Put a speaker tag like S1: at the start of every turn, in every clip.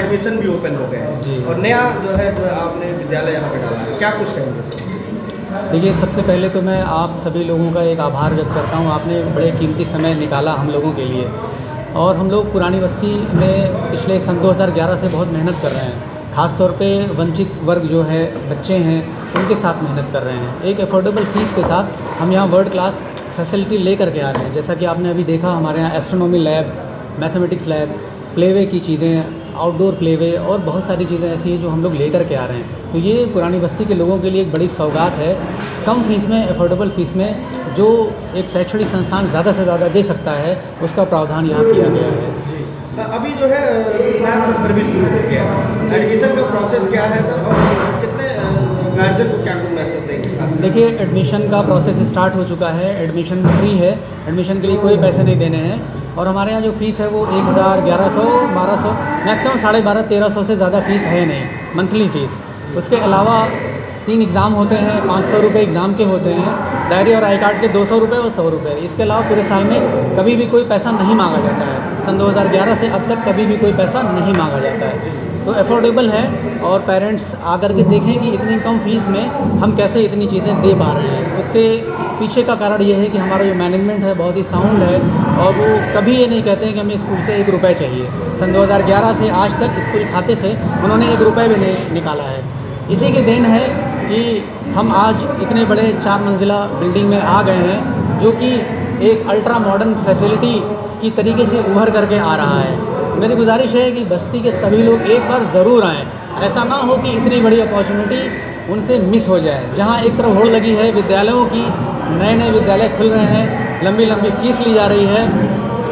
S1: Admission भी open हो गए हैं
S2: जी।
S1: और नया जो आपने विद्यालय यहाँ पे डाला है, क्या कुछ कहेंगे सर?
S2: देखिए, सबसे पहले तो मैं आप सभी लोगों का एक आभार व्यक्त करता हूँ। आपने बड़े कीमती समय निकाला हम लोगों के लिए, और हम लोग पुरानी बस्ती में पिछले सन 2011 से बहुत मेहनत कर रहे हैं। ख़ास तौर पे वंचित वर्ग जो है, बच्चे हैं, उनके साथ मेहनत कर रहे हैं। एक एफोर्डेबल फ़ीस के साथ हम यहाँ वर्ल्ड क्लास फैसिलिटी लेकर के आ रहे हैं। जैसा कि आपने अभी देखा, हमारे यहाँ astronomy lab, mathematics lab, playway की चीज़ें, आउटडोर प्लेवे और बहुत सारी चीज़ें ऐसी हैं जो हम लोग लेकर के आ रहे हैं। तो ये पुरानी बस्ती के लोगों के लिए एक बड़ी सौगात है। कम फीस में, एफोर्डेबल फ़ीस में जो एक शैक्षणिक संस्थान ज़्यादा से ज़्यादा दे सकता है, उसका प्रावधान यहाँ किया गया है।
S1: जी, अभी जो है नया सत्र भी शुरू हो गया है, एडमिशन का प्रोसेस क्या है सर, और कितने गार्जियन को क्या मैसेज देंगे?
S2: देखिए, एडमिशन का प्रोसेस स्टार्ट हो चुका है। एडमिशन फ्री है, एडमिशन के लिए कोई पैसे नहीं देने हैं। और हमारे यहाँ जो फ़ीस है वो 1000, 1100, 1200, मैक्सिमम 1250-1300 से ज़्यादा फ़ीस है नहीं, मंथली फ़ीस। उसके अलावा 3 एग्ज़ाम होते हैं, 500 रुपये एग्ज़ाम के होते हैं, डायरी और आई कार्ड के 200 रुपये और 100 रुपये। इसके अलावा पूरे साल में कभी भी कोई पैसा नहीं मांगा जाता है। सन 2011 से अब तक कभी भी कोई पैसा नहीं मांगा जाता है। तो एफोर्डेबल है, और पेरेंट्स आकर के देखें कि इतनी कम फ़ीस में हम कैसे इतनी चीज़ें दे पा रहे हैं। उसके पीछे का कारण ये है कि हमारा जो मैनेजमेंट है बहुत ही साउंड है, और वो कभी ये नहीं कहते हैं कि हमें स्कूल से 1 रुपये चाहिए। सन 2011 से आज तक स्कूल खाते से उन्होंने 1 रुपये भी नहीं निकाला है। इसी की देन है कि हम आज इतने बड़े 4 मंजिला बिल्डिंग में आ गए हैं, जो कि एक अल्ट्रा मॉडर्न फैसिलिटी की तरीके से उभर करके आ रहा है। मेरी गुजारिश है कि बस्ती के सभी लोग एक बार ज़रूर आएँ। ऐसा ना हो कि इतनी बड़ी अपॉर्चुनिटी उनसे मिस हो जाए। जहाँ एक तरफ होड़ लगी है विद्यालयों की, नए नए विद्यालय खुल रहे हैं, लंबी लंबी फ़ीस ली जा रही है,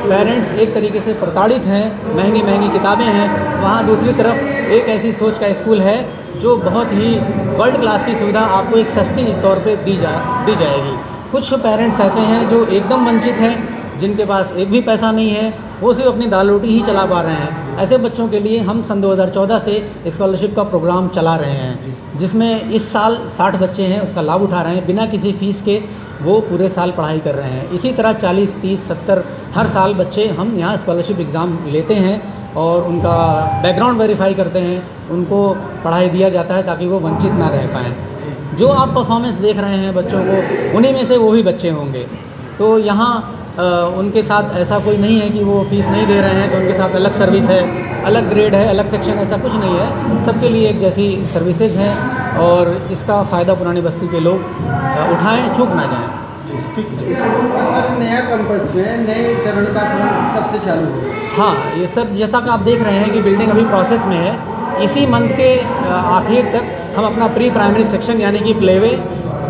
S2: पेरेंट्स एक तरीके से प्रताड़ित हैं, महंगी महंगी किताबें हैं, वहाँ दूसरी तरफ एक ऐसी सोच का स्कूल है जो बहुत ही वर्ल्ड क्लास की सुविधा आपको एक सस्ती तौर पे दी जाएगी। कुछ पेरेंट्स ऐसे हैं जो एकदम वंचित हैं, जिनके पास एक भी पैसा नहीं है, वो सिर्फ अपनी दाल रोटी ही चला पा रहे हैं। ऐसे बच्चों के लिए हम सन 2014 से स्कॉलरशिप का प्रोग्राम चला रहे हैं, जिसमें इस साल 60 बच्चे हैं उसका लाभ उठा रहे हैं। बिना किसी फ़ीस के वो पूरे साल पढ़ाई कर रहे हैं। इसी तरह 40, 30, 70 हर साल बच्चे हम यहाँ स्कॉलरशिप एग्ज़ाम लेते हैं और उनका बैकग्राउंड वेरीफाई करते हैं, उनको पढ़ाई दिया जाता है ताकि वो वंचित ना रह पाएँ। जो आप परफॉर्मेंस देख रहे हैं बच्चों को, उन्हीं में से वो भी बच्चे होंगे। तो यहाँ उनके साथ ऐसा कोई नहीं है कि वो फ़ीस नहीं दे रहे हैं तो उनके साथ अलग सर्विस है, अलग ग्रेड है, अलग सेक्शन, ऐसा कुछ नहीं है। सबके लिए एक जैसी सर्विसेज हैं, और इसका फ़ायदा पुरानी बस्ती के लोग उठाएं, चूक ना जाएं।
S3: सर, नया कैंपस में नए चरण का काम कब से चालू हो?
S2: हाँ, ये सर जैसा कि आप देख रहे हैं कि बिल्डिंग अभी प्रोसेस में है। इसी मंथ के आखिर तक हम अपना प्री प्राइमरी सेक्शन यानी कि प्लेवे,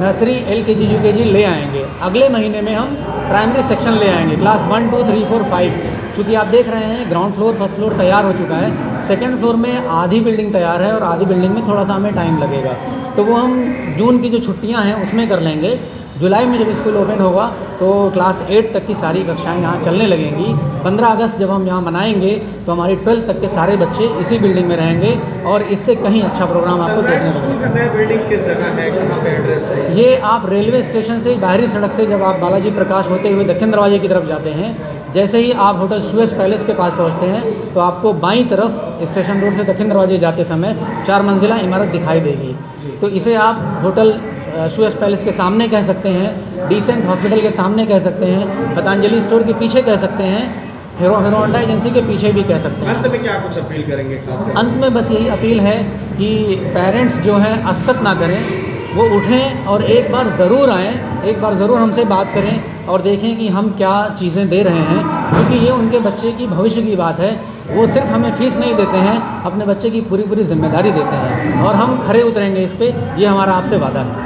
S2: नर्सरी, LKG, UKG ले आएंगे। अगले महीने में हम प्राइमरी सेक्शन ले आएंगे, क्लास 1, 2, 3, 4, 5। चूँकि आप देख रहे हैं ग्राउंड फ्लोर, फर्स्ट फ्लोर तैयार हो चुका है, सेकंड फ्लोर में आधी बिल्डिंग तैयार है और आधी बिल्डिंग में थोड़ा सा हमें टाइम लगेगा। तो वो हम जून की जो छुट्टियां हैं उसमें कर लेंगे। जुलाई में जब स्कूल ओपन होगा तो क्लास 8 तक की सारी कक्षाएं यहाँ चलने लगेंगी। 15 अगस्त जब हम यहाँ मनाएंगे तो हमारी 12th तक के सारे बच्चे इसी बिल्डिंग में रहेंगे, और इससे कहीं अच्छा प्रोग्राम आपको देखने को मिलेगा।
S1: नया बिल्डिंग किस जगह है, कहाँ पे एड्रेस है?
S2: ये आप रेलवे स्टेशन से बाहरी सड़क से जब आप बालाजी प्रकाश होते हुए दक्षिण दरवाजे की तरफ जाते हैं, जैसे ही आप होटल सुएज पैलेस के पास पहुंचते हैं तो आपको बाईं तरफ स्टेशन रोड से दक्षिण दरवाजे जाते समय 4 मंजिला इमारत दिखाई देगी। तो इसे आप होटल सुएज पैलेस के सामने कह सकते हैं, डिसेंट हॉस्पिटल के सामने कह सकते हैं, पतंजलि स्टोर के पीछे कह सकते हैं, हीरो होंडा एजेंसी के पीछे भी कह सकते हैं।
S1: अंत में क्या कुछ अपील करेंगे खासकर?
S2: अंत में बस यही अपील है कि पेरेंट्स जो हैं अस्कत ना करें, वो उठें और एक बार ज़रूर आएँ, एक बार ज़रूर हमसे बात करें और देखें कि हम क्या चीज़ें दे रहे हैं, क्योंकि ये उनके बच्चे की भविष्य की बात है। वो सिर्फ हमें फ़ीस नहीं देते हैं, अपने बच्चे की पूरी पूरी जिम्मेदारी देते हैं, और हम खरे उतरेंगे इस पर, ये हमारा आपसे वादा है।